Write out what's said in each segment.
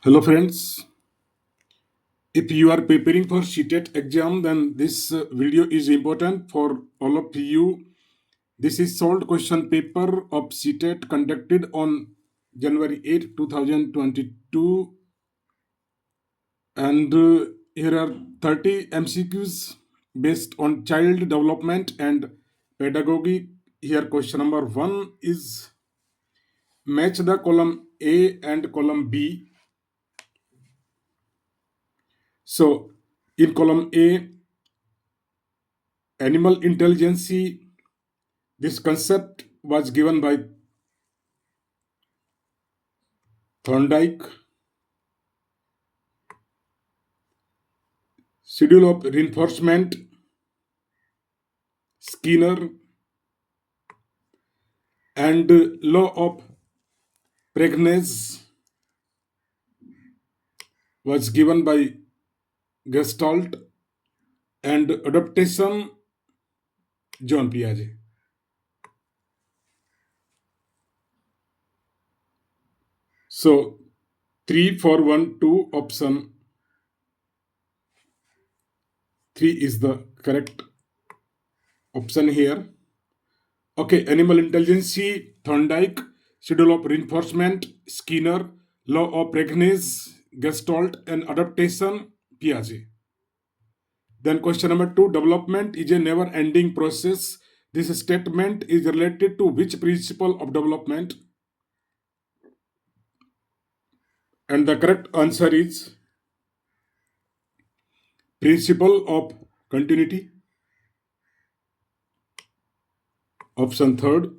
Hello, friends. If you are preparing for CTET exam, then this video is important for all of you. This is solved question paper of CTET conducted on January 8, 2022, and here are 30 MCQs based on child development and pedagogy. Here, question number 1 is match the column A and column B. So, in column A, animal intelligence, this concept was given by Thorndike. Schedule of reinforcement, Skinner, and law of pregnancy was given by Gestalt, and adaptation, John Piaget. So 3, 4, 1, 2, option 3 is the correct option here. Okay, animal intelligence, Thorndike, schedule of reinforcement, Skinner, law of pregnancy, Gestalt, and adaptation, Piaget. Then question number 2, development is a never-ending process. This statement is related to which principle of development? And the correct answer is principle of continuity. Option third.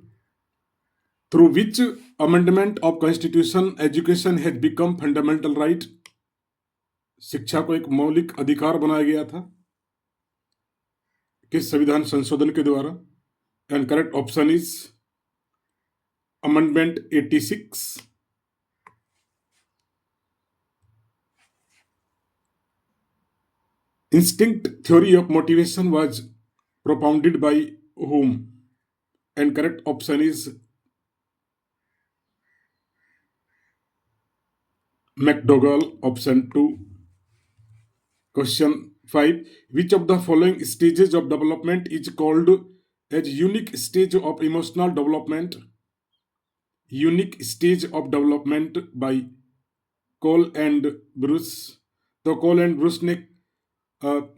Through which amendment of constitution education has become fundamental right? शिक्षा को एक मौलिक अधिकार बनाया गया था किस संविधान संशोधन के द्वारा? And correct option is amendment 86. Instinct theory of motivation was propounded by whom? And correct option is McDougall, option 2. Question 5. Which of the following stages of development is called as unique stage of emotional development? Unique stage of development by Cole and Bruce. तो कोल and Bruce ने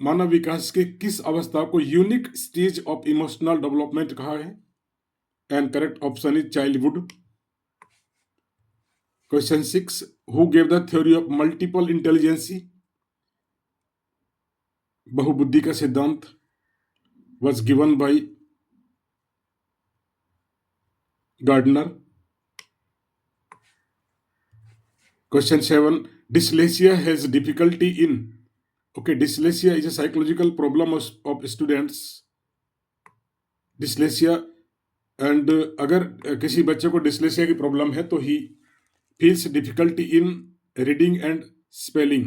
मानव विकास के किस अवस्था को unique stage of emotional development कहा है? And correct option is childhood. Question 6. Who gave the theory of multiple intelligences? बहुबुद्धि का सिद्धांत was given by Gardner. Question 7. Dyslexia has difficulty in. Okay, dyslexia is a psychological problem of students. Dyslexia, and अगर किसी बच्चे को dyslexia की problem है तो he feels difficulty in reading and spelling.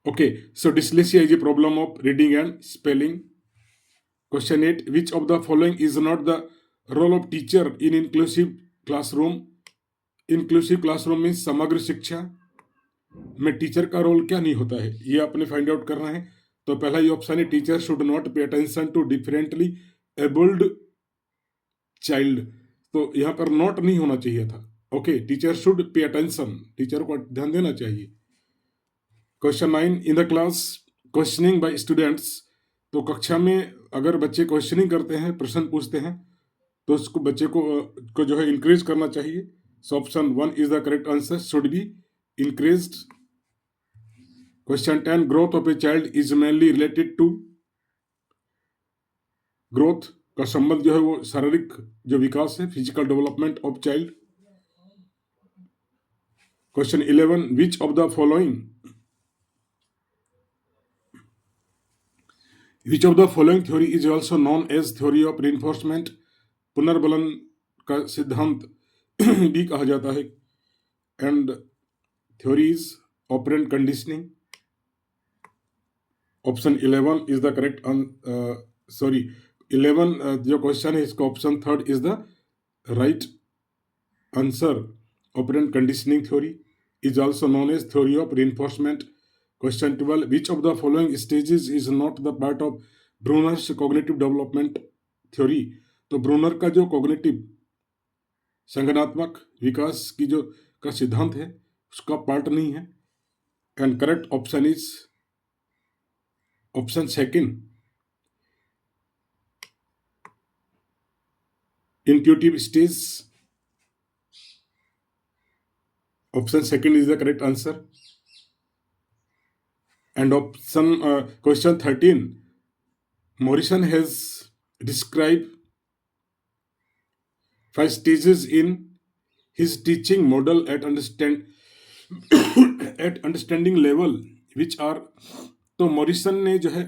Okay, so dyslexia is a problem of reading and spelling. Question 8. Which of the following is not the role of teacher in inclusive classroom? Inclusive classroom means समग्र शिक्षा में teacher का role क्या नहीं होता है, ये आपने फाइंड आउट करना है. तो पहला ही ऑप्शन है teacher should not pay attention to differently abled child. तो यहाँ पर नॉट नहीं होना चाहिए था. Okay, teacher should pay attention, teacher को ध्यान देना चाहिए. Question 9. In the class questioning by students. तो कक्षा में अगर बच्चे क्वेश्चनिंग करते हैं, प्रश्न पूछते हैं, तो उसको बच्चे को जो है इंक्रीज करना चाहिए. सो option 1 is the correct answer, should be increased. Question 10. Growth of a child is mainly related to. Growth का संबंध जो है वो शारीरिक जो विकास है, physical development of child. Question 11. Which of the following theory is also known as theory of reinforcement? पुनर्बलन का सिद्धांत भी कहा जाता है. And theories operant conditioning. Option 11 is the correct 11 जो क्वेश्चन है इसका option 3 is the right answer. operant conditioning theory is also known as theory of reinforcement. Question 12, which of the following stages is not the part of Bruner's cognitive development theory? तो Brunner का जो cognitive संज्ञानात्मक विकास की जो का सिद्धांत है उसका पार्ट नहीं है. And correct option is option second, intuitive stage. Option second is the correct answer. And option question 13, Morrison has described 5 stages in his teaching model at understanding level, which are. तो Morrison ने जो है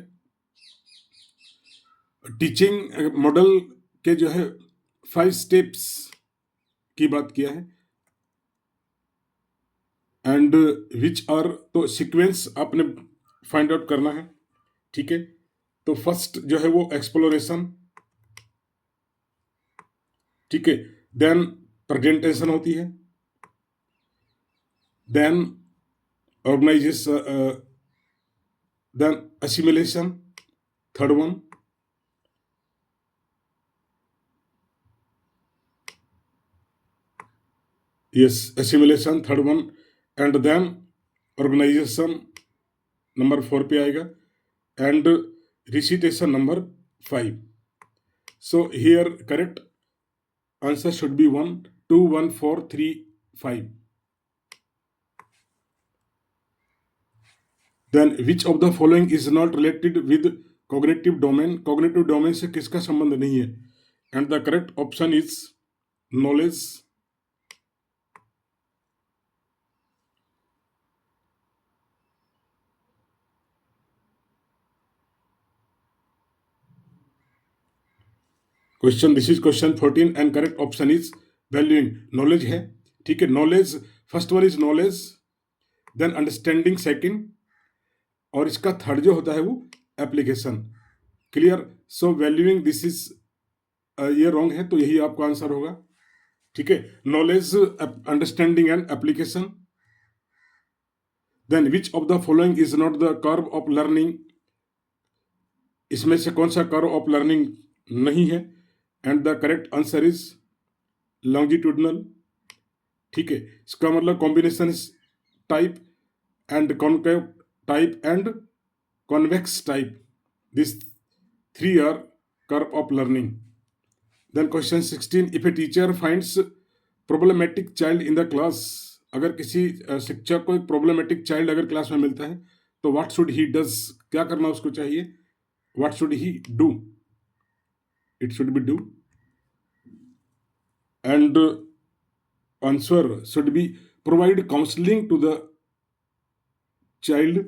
teaching model के जो है 5 steps की बात किया है. एंड विच आर, तो सीक्वेंस आपने फाइंड आउट करना है. ठीक है, तो फर्स्ट जो है वो एक्सप्लोरेशन. ठीक है, देन प्रेजेंटेशन होती है, then organisation, then assimilation, third one. Yes, assimilation, third one, and then organization number 4 पे आएगा, and recitation number 5. So here correct answer should be 1, 2, 1, 4, 3, 5. Then which of the following is not related with cognitive domain? Cognitive domain से किसका संबंध नहीं है? And the correct option is knowledge. Question, this is question 14 and correct option is valuing. Knowledge है. ठीक है, knowledge first one is knowledge, then understanding second, और इसका थर्ड जो होता है वो application. Clear? So valuing this is ये रॉन्ग है, तो यही आपका आंसर होगा. ठीक है, knowledge, understanding and application. Then which of the following is not the curve of learning? इसमें से कौन सा कर्व ऑफ लर्निंग नहीं है? And the correct answer is longitudinal. ठीक है, इसका मतलब combination type and concave type and convex type, this 3 are curve of learning. Then question 16, if a teacher finds problematic child in the class, अगर किसी शिक्षक को एक प्रॉब्लमेटिक चाइल्ड अगर क्लास में मिलता है तो व्हाट शुड ही डज? क्या करना उसको चाहिए? What should he do? It should be do, and answer should be provide counseling to the child.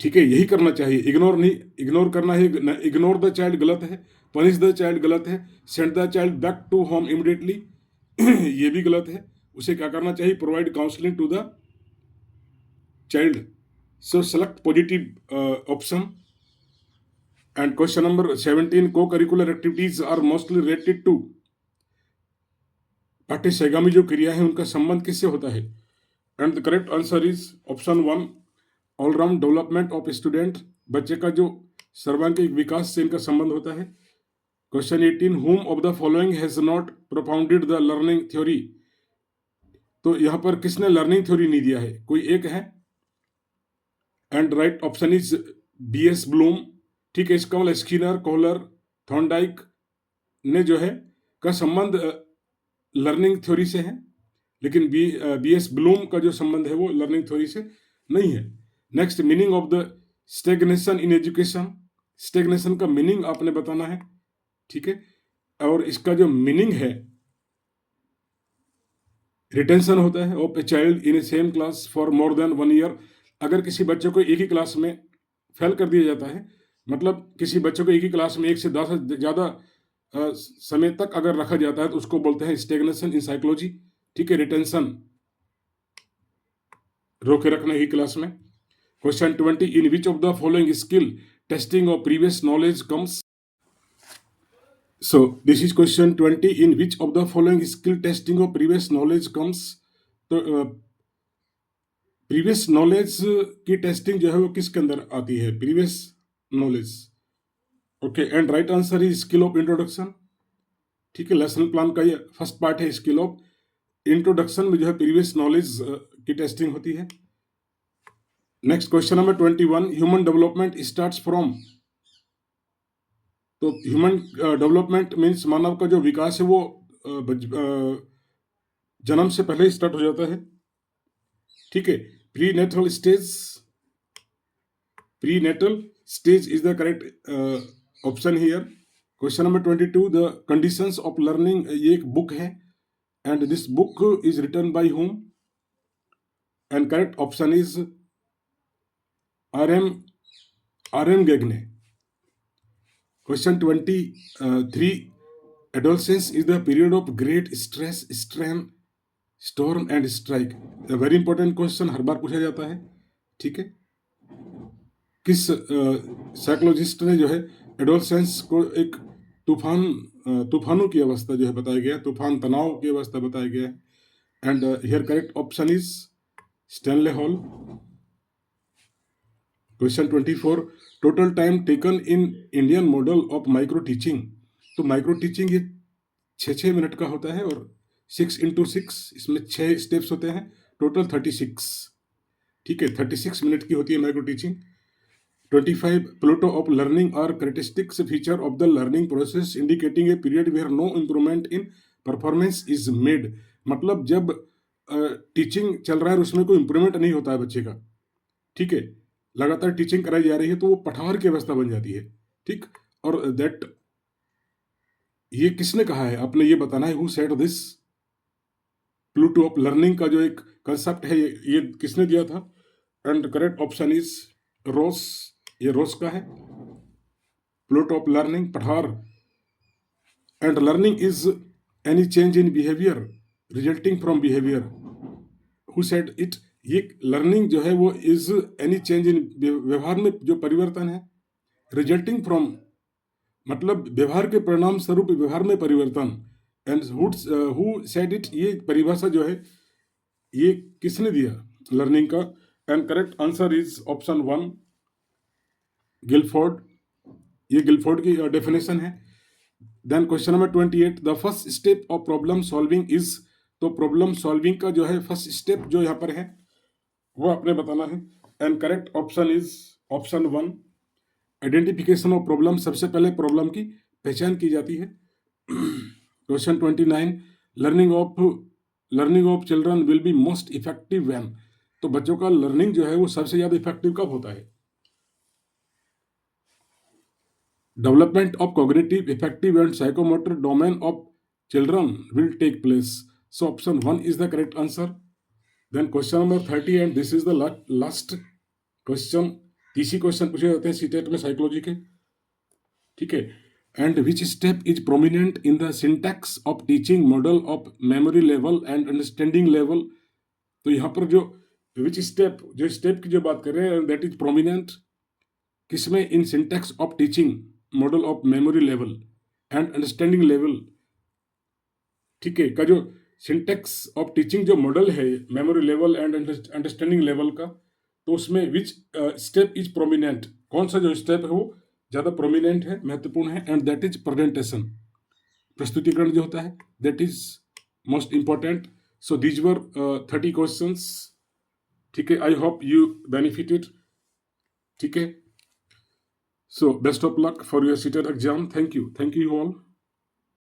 ठीक है, यही करना चाहिए, इग्नोर नहीं. इग्नोर करना है, इग्नोर द चाइल्ड गलत है, पनिश द चाइल्ड गलत है, send the child back to home immediately ये भी गलत है. उसे क्या करना चाहिए? Provide counselling to the child. So select positive option. And question number 17, co-curricular activities are mostly related to. पाठ्य सहगामी जो क्रिया है उनका संबंध किससे होता है? And the correct answer is option 1, all round development of student. बच्चे का जो सर्वांगीण विकास से इनका संबंध होता है. Question 18, whom of the following has not propounded the learning theory? तो यहां पर किसने लर्निंग थ्योरी नहीं दिया है? कोई एक है. And right option is B.S. Bloom. ठीक है, इसका मतलब स्किनर, कोहलर, थॉर्नडाइक ने जो है का संबंध लर्निंग थ्योरी से है, लेकिन B.S. ब्लूम का जो संबंध है वो लर्निंग थ्योरी से नहीं है. Next, meaning of the stagnation in education. Stagnation का मीनिंग आपने बताना है. ठीक है, और इसका जो मीनिंग है रिटेंशन होता है of a child in A same class for more than 1 year. अगर किसी बच्चे को एक ही क्लास में फेल कर दिया जाता है, मतलब किसी बच्चे को एक ही क्लास में 1 से 10 से ज़्यादा समय तक अगर रखा जाता है तो उसको बोलते हैं स्टेगनेशन इन साइकोलॉजी. ठीक है, रिटेंशन, रोके रखना ही क्लास में. Question 20, in which of the following skill testing of previous knowledge comes? So this is question 20. In which of the following skill testing of previous knowledge comes? तो previous knowledge की testing जो है वो किसके अंदर आती है? Previous knowledge. Okay, and right answer is skill of introduction. ठीक है, लेसन प्लान का ये फर्स्ट पार्ट है। स्किल ऑफ इंट्रोडक्शन में जो है प्रीवियस नॉलेज की टेस्टिंग होती है। Next question number 21। Human development starts from. तो ह्यूमन डेवलपमेंट मीन्स मानव का जो विकास है वो जन्म से पहले ही स्टार्ट हो जाता है। ठीक है, pre natal stage is the correct option here. Question number 22। The conditions of learning, ये एक बुक है and this book is written by whom? And correct option is R.M. Gagne. Question 23. Adolescence is the period of great stress, strain, storm and strike. A very important question, हर बार पूछा जाता है। ठीक है, किस psychologist ने जो है एडोलसेंस को एक तूफानों की अवस्था जो है बताया गया, तूफान तनाव की अवस्था बताया गया है। And here correct option is Stanley hall. Question 24। Total time taken in Indian model of micro teaching. तो माइक्रो टीचिंग ये 6 मिनट का होता है और 6 into 6 इसमें 6 स्टेप्स होते हैं, टोटल 36। ठीक है, 36 मिनट की होती है micro teaching. 25। Plateau of learning are characteristics feature of the learning process indicating a period where no improvement in performance is made. मतलब जब टीचिंग चल रहा है उसमें कोई इम्प्रूवमेंट नहीं होता है बच्चे का। ठीक है, लगातार टीचिंग कराई जा रही है तो वो पठार की अवस्था बन जाती है। ठीक, और दैट ये किसने कहा है? आपने ये बताना है, who said this? Pluto of learning का जो एक कंसेप्ट है ये किसने दिया था? एंड करेक्ट ऑप्शन इज रोस। ये रोस का है। प्लूटो ऑफ लर्निंग, पठार। And learning is any change in behaviour resulting from behaviour. Who said it? ये लर्निंग जो है वो इज एनी चेंज इन व्यवहार में जो परिवर्तन है, रिजल्टिंग फ्रॉम मतलब व्यवहार के परिणाम स्वरूप व्यवहार में परिवर्तन। And who said it? ये परिभाषा जो है ये किसने दिया लर्निंग का? And correct answer is option 1, Guilford. ये गिलफोर्ड की डेफिनेशन है। Then question number 28। The first step of problem solving is. तो प्रॉब्लम सॉल्विंग का जो है फर्स्ट स्टेप जो यहाँ पर है वो आपने बताना है। And correct option is option 1, identification of problem. सबसे पहले प्रॉब्लम की पहचान की जाती है। Question 29। Learning of children will be most effective when. तो बच्चों का लर्निंग जो है वो सबसे ज्यादा इफेक्टिव कब होता है? Development of cognitive, effective and psychomotor domain of children will take place. So option 1 is the correct answer. Then question number 30 and this is the last question. 30 question पूछे जाते हैं सीटेट में साइकोलॉजी के। ठीक है, and which step is prominent in the syntax of teaching model of memory level and understanding level. तो यहाँ पर जो विच स्टेप, जो स्टेप की जो बात कर रहे हैं दैट इज प्रोमिनेंट किसमें? In syntax of teaching model of memory level and understanding level. ठीक है, का जो सिंटैक्स ऑफ टीचिंग जो मॉडल है memory level and understanding level का, तो उसमें विच स्टेप इज प्रोमिनेंट, कौन सा जो स्टेप है वो ज्यादा प्रोमिनेंट है, महत्वपूर्ण है? एंड दैट इज प्रेजेंटेशन, प्रस्तुतिकरण जो होता है, that is most important. So these were 30 questions. ठीक है, आई होप यू बेनिफिटेड। ठीक है, so best of luck for your seated exam. Thank you all.